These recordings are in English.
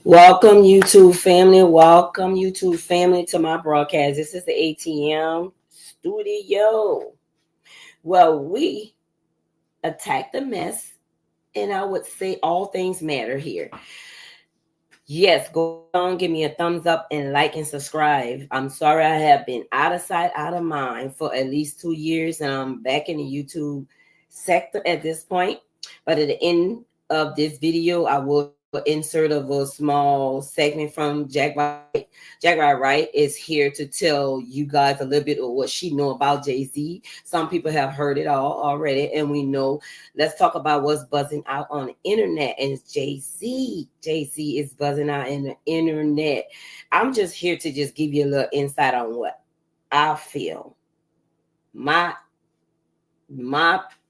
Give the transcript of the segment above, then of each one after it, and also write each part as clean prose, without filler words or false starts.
Welcome, YouTube family. Welcome, YouTube family, to my broadcast. This is the ATM studio. Well, we attack the mess, and I would say all things matter here. Yes, go on, give me a thumbs up and like and subscribe. I'm sorry I have been out of sight, out of mind for at least 2 years, and I'm back in the YouTube sector at this point. But at the end of this video, I will insert of a small segment from Jack White. Jack White is here to tell you guys a little bit of what she know about Jay-Z. Some people have heard it all already, and we know. Let's talk about what's buzzing out on the internet. And it's Jay-Z. Jay-Z is buzzing out in the internet. I'm just here to just give you a little insight on what I feel. My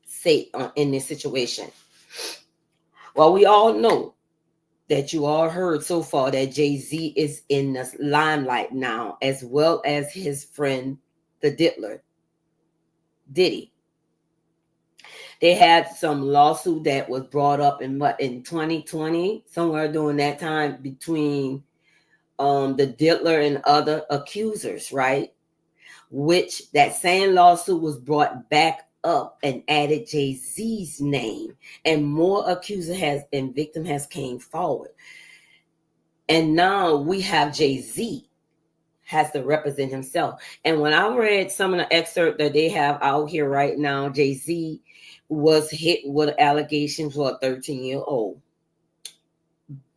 say in this situation. Well, we all know that you all heard so far that Jay-Z is in the limelight now, as well as his friend, the Diddler, Diddy. They had some lawsuit that was brought up in 2020, somewhere during that time, between the Diddler and other accusers, right? Which that same lawsuit was brought back up and added Jay-Z's name, and more accuser has and victim has came forward. And now we have Jay-Z has to represent himself. And when I read some of the excerpt that they have out here right now, Jay-Z was hit with allegations for a 13-year-old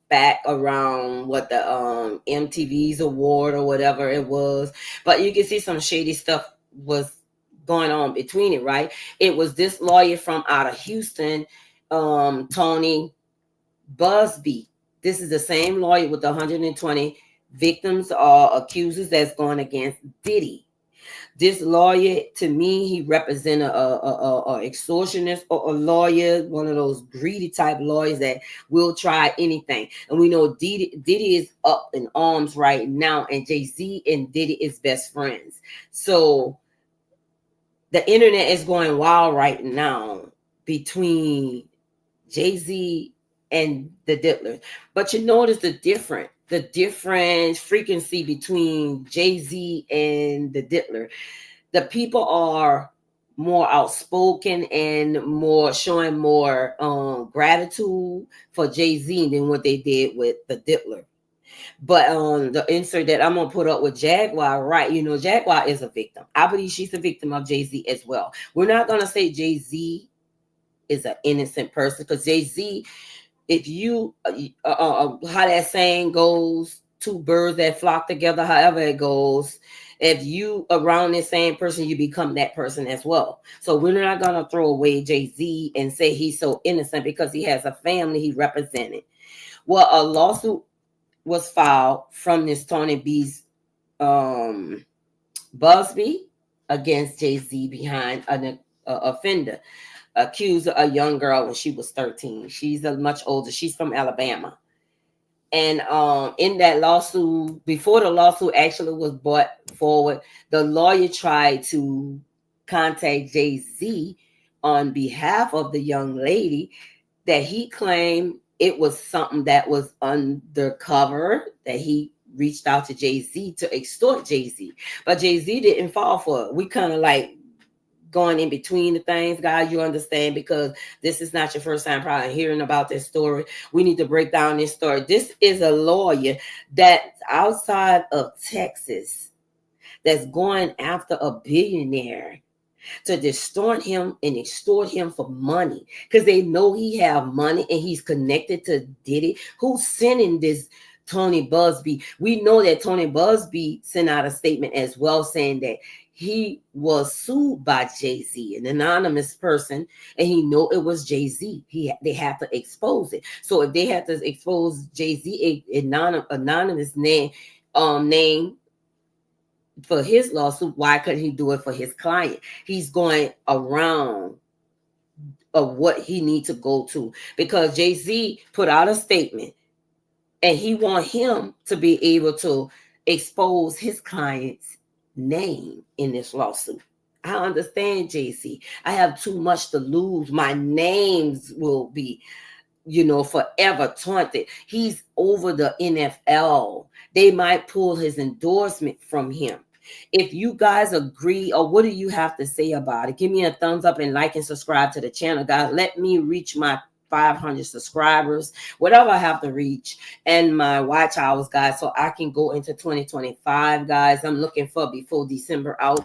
back around what the MTV's award or whatever it was. But you can see some shady stuff was going on between it, right? It was this lawyer from out of Houston, Tony Buzbee. This is the same lawyer with the 120 victims or accusers that's going against Diddy. This lawyer, to me, he represented a extortionist or a lawyer, one of those greedy type lawyers that will try anything. And we know Diddy is up in arms right now, and Jay-Z and Diddy is best friends. So the internet is going wild right now between Jay-Z and the Diddler. But you notice the different frequency between Jay-Z and the Diddler. The people are more outspoken and more showing more gratitude for Jay-Z than what they did with the Diddler. But the insert that I'm gonna put up with Jaguar, right? You know, Jaguar is a victim. I believe she's a victim of Jay-Z as well. We're not gonna say Jay-Z is an innocent person, because Jay-Z, if you how that saying goes, two birds that flock together, however it goes, if you around the same person, you become that person as well. So we're not gonna throw away Jay-Z and say he's so innocent because he has a family he represented. Well, a lawsuit was filed from this Tony Buzbee against Jay-Z behind an offender accused a young girl when she was 13. She's a much older. She's from Alabama. And in that lawsuit, before the lawsuit actually was brought forward, the lawyer tried to contact Jay-Z on behalf of the young lady, that he claimed it was something that was undercover, that he reached out to Jay-Z to extort Jay-Z. But Jay-Z didn't fall for it. We kind of like going in between the things, guys, you understand, because this is not your first time probably hearing about this story. We need to break down this story. This is a lawyer that's outside of Texas that's going after a billionaire to distort him and extort him for money, because they know he have money and he's connected to Diddy. Who's sending this Tony Buzbee? We know that Tony Buzbee sent out a statement as well, saying that he was sued by Jay-Z, an anonymous person, and he know it was Jay-Z. They have to expose it. So if they have to expose Jay-Z, a anonymous name for his lawsuit, why couldn't he do it for his client? He's going around of what he needs to go to, because Jay-Z put out a statement and he want him to be able to expose his client's name in this lawsuit. I understand, Jay-Z. I have too much to lose. My names will be forever taunted. He's over the NFL. They might pull his endorsement from him. If you guys agree, or what do you have to say about it? Give me a thumbs up and like and subscribe to the channel, guys. Let me reach my 500 subscribers, whatever I have to reach, and my watch hours, guys, so I can go into 2025, guys. I'm looking for before December out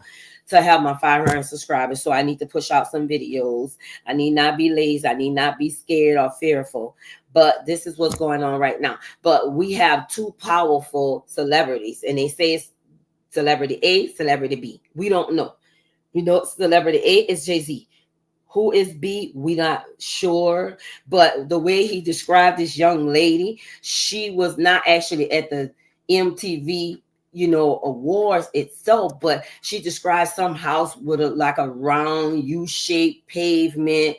to have my 500 subscribers. So I need to push out some videos. I need not be lazy. I need not be scared or fearful. But this is what's going on right now. But we have two powerful celebrities, and they say it's celebrity A, celebrity B. We don't know. We know celebrity A is Jay-Z. Who is B? We not sure. But the way he described this young lady, she was not actually at the MTV, awards itself, but she described some house with like a round U-shaped pavement.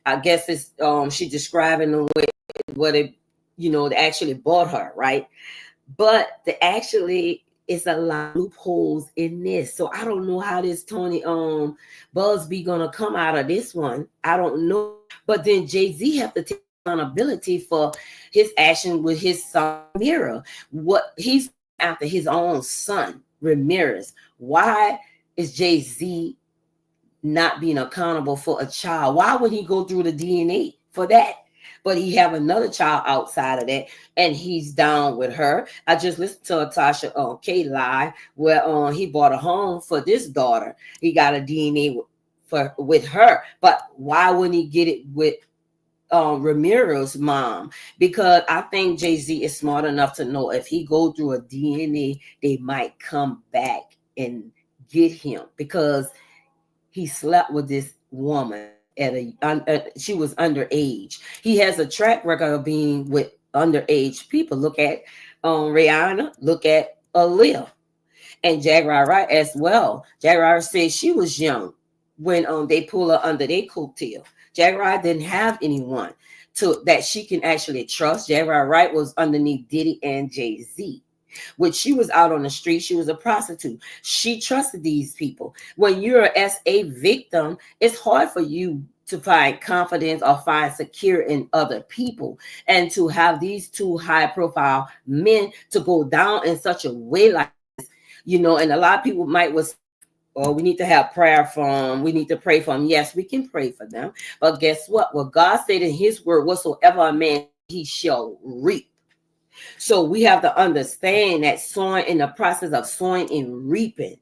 I guess it's she describing the way what it, they actually bought her, right? But it's a lot of loopholes in this. So I don't know how this Tony Buzbee gonna come out of this one. I don't know. But then Jay-Z have to take accountability for his action with his son Ramirez. What he's after his own son Ramirez. Why is Jay-Z not being accountable for a child? Why would he go through the DNA for that? But he have another child outside of that, and he's down with her. I just listened to Tasha K live where he bought a home for this daughter. He got a DNA with her, but why wouldn't he get it with Ramirez's mom? Because I think Jay-Z is smart enough to know if he go through a DNA, they might come back and get him because he slept with this woman she was underage. He has a track record of being with underage people. Look at Rihanna, look at Aaliyah, and Jaguar Wright as well. Jaguar said she was young when they pull her under their coattail. Jaguar didn't have anyone that she can actually trust. Jaguar Wright was underneath Diddy and Jay-Z. When she was out on the street, she was a prostitute. She trusted these people. When you're as a victim, it's hard for you to find confidence or find secure in other people. And to have these two high-profile men to go down in such a way like this, and a lot of people might was, we need to have prayer for them. We need to pray for them. Yes, we can pray for them. But guess what? What God said in his word, whatsoever a man he shall reap. So we have to understand that sowing, in the process of sowing and reaping,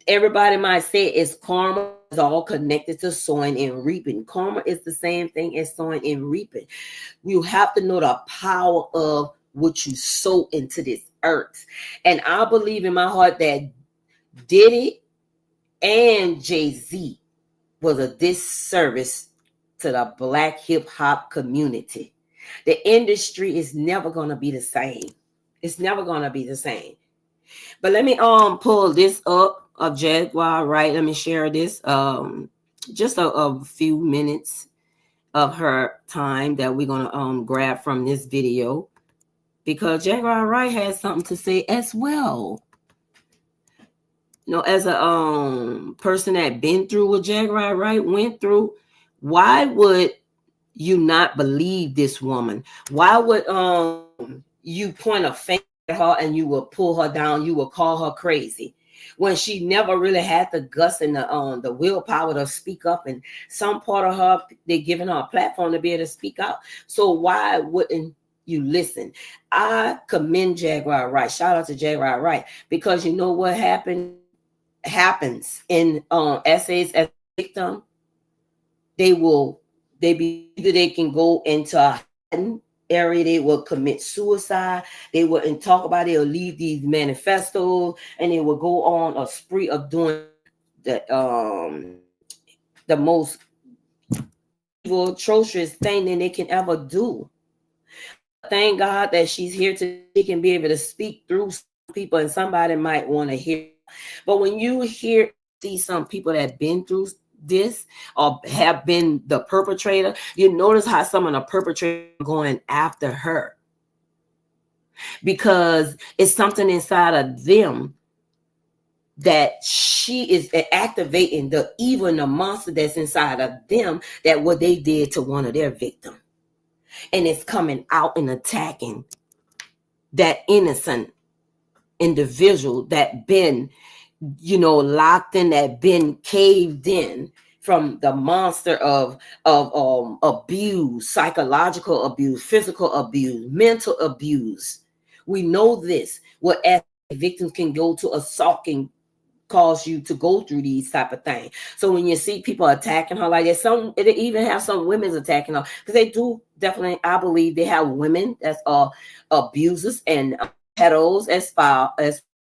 everybody might say it's karma. Is all connected to sowing and reaping. Karma is the same thing as sowing and reaping. You have to know the power of what you sow into this earth. And I believe in my heart that Diddy and Jay-Z was a disservice to the Black hip hop community. The industry is never going to be the same. It's never going to be the same. But let me pull this up of Jaguar Wright. Let me share this. Just a few minutes of her time that we're going to grab from this video, because Jaguar Wright has something to say as well. As a person that been through what Jaguar Wright went through, why would you not believe this woman? Why would you point a finger at her and you will pull her down? You will call her crazy when she never really had the guts and the willpower to speak up. And some part of her, they're giving her a platform to be able to speak out. So why wouldn't you listen? I commend Jaguar Wright. Shout out to Jaguar Wright, because you know what happens in essays as a victim. They can go into a area, they will commit suicide, they wouldn't talk about it, they'll leave these manifestos, and they will go on a spree of doing the most evil, atrocious thing that they can ever do. Thank God that she's here she can be able to speak through people, and somebody might want to hear. But when you see some people that have been through this or have been the perpetrator, you notice how some of the perpetrators are going after her, because it's something inside of them that she is activating the evil and the monster that's inside of them, that what they did to one of their victims. and it's coming out and attacking that innocent individual that been, locked in, that been caved in from the monster of abuse, psychological abuse, physical abuse, mental abuse. We know this. What victims can go to assault can cause you to go through these type of things. So when you see people attacking her like that, it even have some women's attacking her, because they do definitely, I believe they have women that's abusers and pedos as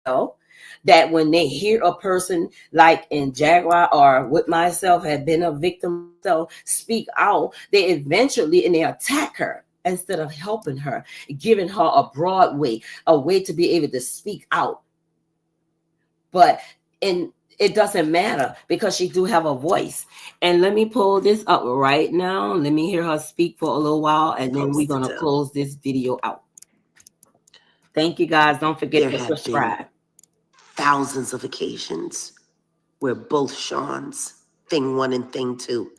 well, that when they hear a person like in Jaguar or with myself had been a victim, so speak out, they eventually and they attack her instead of helping her, giving her a broad way, a way to be able to speak out. But it doesn't matter because she do have a voice. And let me pull this up right now. Let me hear her speak for a little while, and then we're going to close this video out. Thank you, guys. Don't forget to subscribe. Thousands of occasions where both Sean's thing 1 and thing 2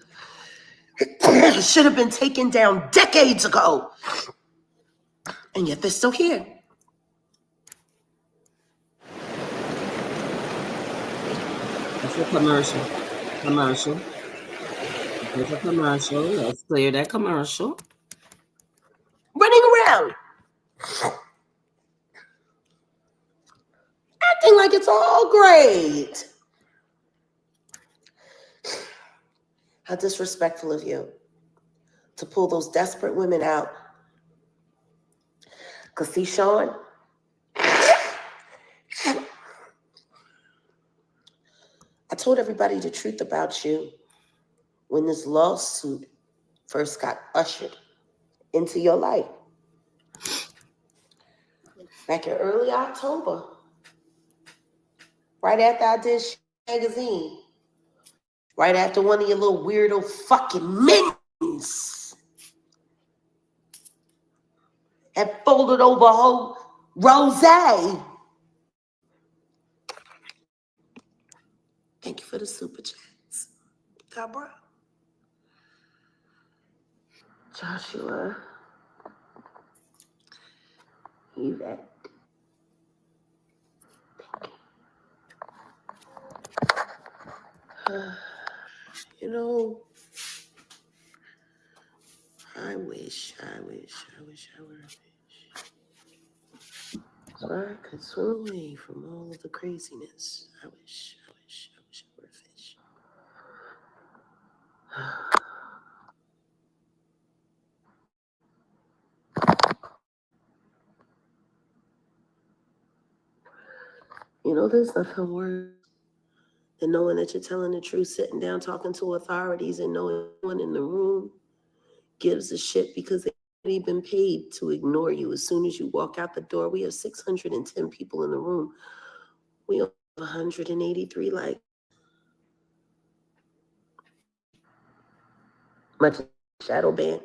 should have been taken down decades ago, and yet they're still here. That's a commercial. There's a commercial. Let's clear that commercial. Running around, acting like it's all great. How disrespectful of you to pull those desperate women out. Because see, Sean, I told everybody the truth about you when this lawsuit first got ushered into your life. Back in early October, right after I did magazine, right after one of your little weirdo fucking minions had folded over whole Rose. Thank you for the super chats. God, bro. Joshua, Yvette. You know, I wish so I could swim away from all of the craziness. I wish I were a fish. You know, there's nothing worse than knowing that you're telling the truth, sitting down, talking to authorities, and knowing no one in the room gives a shit because they've been paid to ignore you. As soon as you walk out the door, we have 610 people in the room. We have 183 likes. Much shadow ban.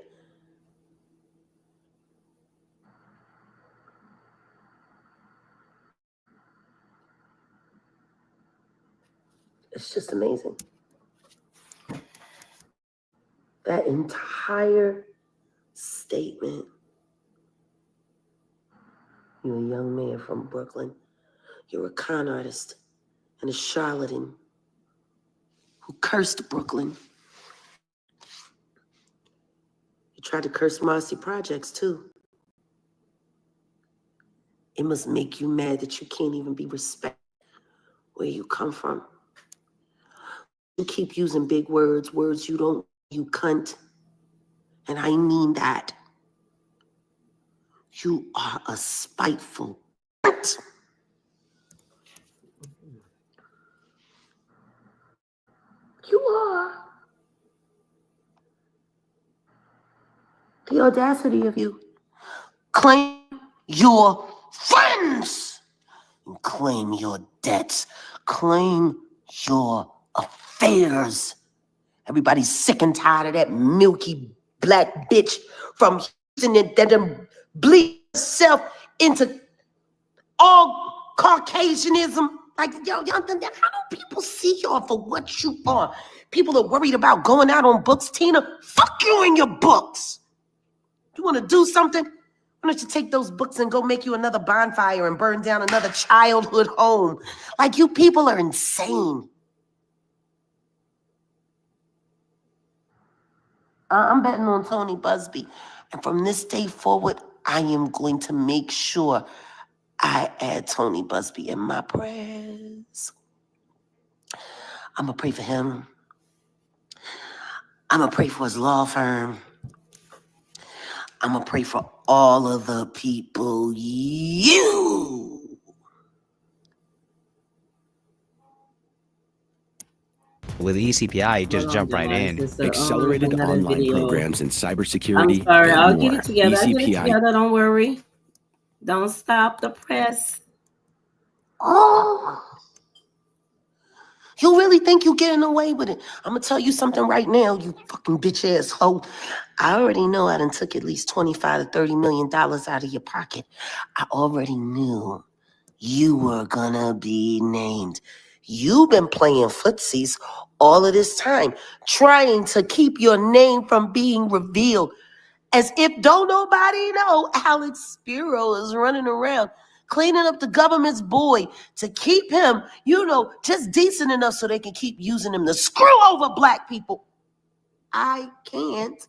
It's just amazing. That entire statement. You're a young man from Brooklyn. You're a con artist and a charlatan who cursed Brooklyn. You tried to curse Marcy Projects too. It must make you mad that you can't even be respected where you come from. You keep using big words you don't, you cunt. And I mean that. You are a spiteful cunt. You are. The audacity of you. Claim your friends and claim your debts. Claim your affairs. Everybody's sick and tired of that milky black bitch from Houston that bleed herself into all Caucasianism. Like, yo, how do people see y'all for what you are? People are worried about going out on books. Tina, fuck you and your books. You want to do something? Why don't you take those books and go make you another bonfire and burn down another childhood home? Like, you people are insane. I'm betting on Tony Buzbee. And from this day forward, I am going to make sure I add Tony Buzbee in my prayers. I'm going to pray for him. I'm going to pray for his law firm. I'm going to pray for all of the people you. With eCPI, just Hold on, jump right guys. in. It's Accelerated another online video. programs in I'm cybersecurity sorry. and I'll more. get it together. I'll get it eCPI. together. Don't worry. Don't stop the press. Oh. You really think you getting away with it? I'm going to tell you something right now, you fucking bitch ass hoe. I already know I done took at least $25 to $30 million out of your pocket. I already knew you were gonna be named. You've been playing footsies all of this time, trying to keep your name from being revealed. As if don't nobody know Alex Spiro is running around cleaning up the government's boy to keep him, just decent enough so they can keep using him to screw over black people. I can't.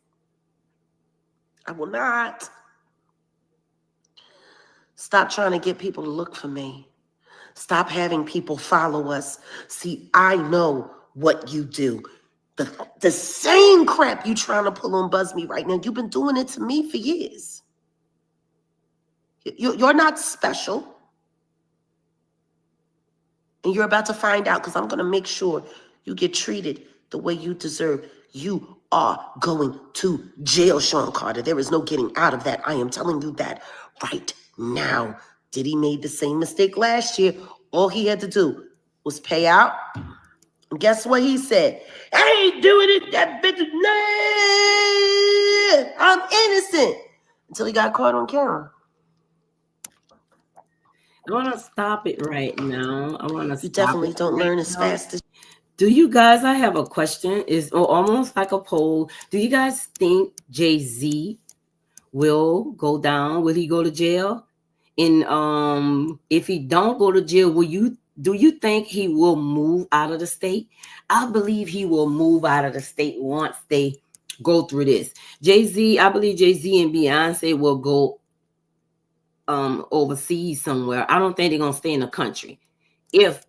I will not. Stop trying to get people to look for me. Stop having people follow us. See, I know what you do. The same crap you trying to pull on Buzz Me right now, you've been doing it to me for years. You're not special. And you're about to find out, because I'm going to make sure you get treated the way you deserve. You are going to jail, Sean Carter. There is no getting out of that. I am telling you that right now. Diddy made the same mistake last year. All he had to do was pay out. And guess what he said? I ain't doing it, that bitch. No, I'm innocent. Until he got caught on camera. I want to stop it right now. I want to stop. You definitely it don't right learn as now. fast as. Do you guys, I have a question. It's almost like a poll. Do you guys think Jay-Z will go down? Will he go to jail? And if he don't go to jail, do you think he will move out of the state? I believe he will move out of the state once they go through this. I believe Jay-Z and Beyonce will go overseas somewhere. I don't think they're gonna stay in the country if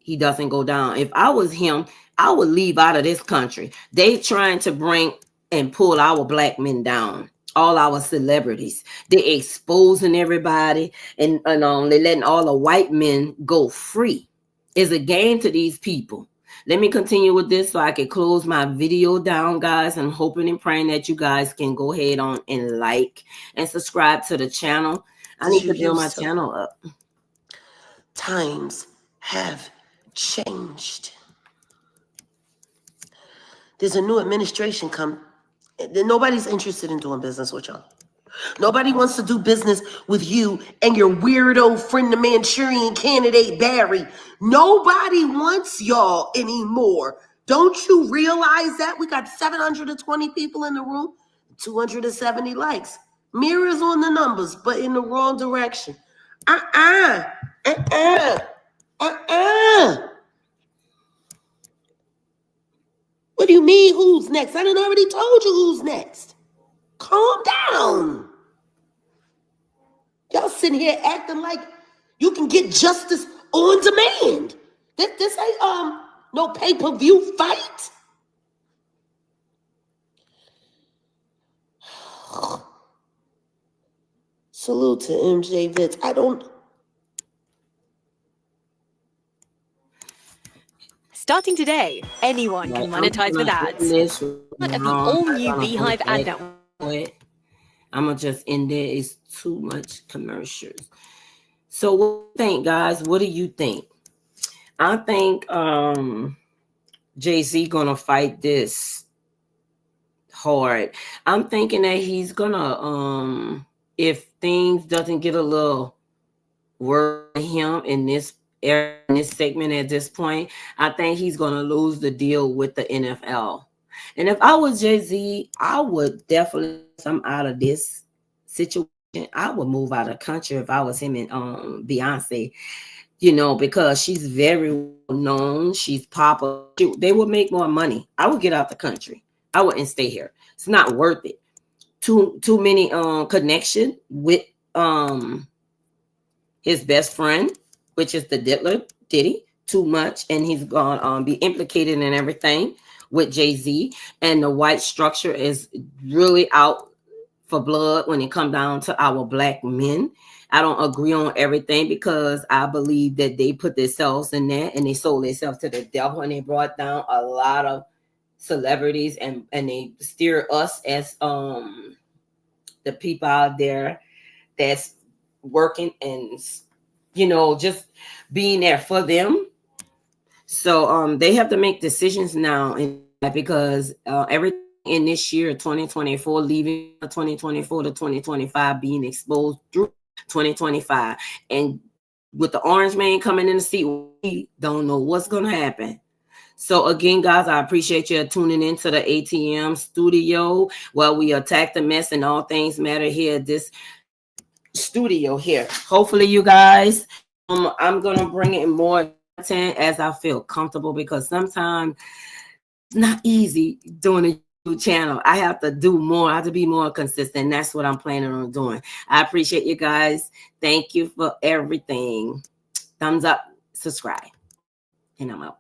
he doesn't go down. If I was him, I would leave out of this country. They trying to bring and pull our black men down, all our celebrities. They exposing everybody, and they letting all the white men go free. It's a game to these people. Let me continue with this so I can close my video down, guys. I'm hoping and praying that you guys can go ahead on and like and subscribe to the channel. I need to build my channel up. Times have changed. There's a new administration come. Nobody's interested in doing business with y'all. Nobody wants to do business with you and your weirdo friend, the Manchurian candidate, Barry. Nobody wants y'all anymore. Don't you realize that? We got 720 people in the room, 270 likes. Mirrors on the numbers, but in the wrong direction. What do you mean, who's next? I done already told you who's next. Calm down. Y'all sitting here acting like you can get justice on demand. This ain't no pay-per-view fight. Salute to MJ Vitz. Starting today, anyone can monetize with ads. Of the all-new Beehive ad network. I'm going to just end there. It's too much commercials. So what do you think, guys? What do you think? I think Jay-Z going to fight this hard. I'm thinking that he's going to, if things doesn't get a little worse for him in this segment at this point, I think he's going to lose the deal with the NFL. And if I was Jay-Z, I would definitely come out of this situation. I would move out of the country if I was him and Beyonce, because she's very well known. She's popular. They would make more money. I would get out the country. I wouldn't stay here. It's not worth it. Too many connection with his best friend, which is the Diddler Diddy, too much, and he's gonna be implicated in everything with Jay-Z, and the white structure is really out for blood when it comes down to our black men. I don't agree on everything because I believe that they put themselves in there and they sold themselves to the devil, and they brought down a lot of celebrities, and they steer us as the people out there that's working and just being there for them. So they have to make decisions now, and because everything in this year 2024, leaving 2024 to 2025, being exposed through 2025, and with the orange man coming in the seat, we don't know what's gonna happen. So again, guys, I appreciate you tuning into the ATM studio while we attack the mess and all things matter here. This studio here. Hopefully, you guys, I'm gonna bring in more content as I feel comfortable, because sometimes it's not easy doing a YouTube channel. I have to do more. I have to be more consistent. That's what I'm planning on doing. I appreciate you guys. Thank you for everything. Thumbs up, subscribe, and I'm out.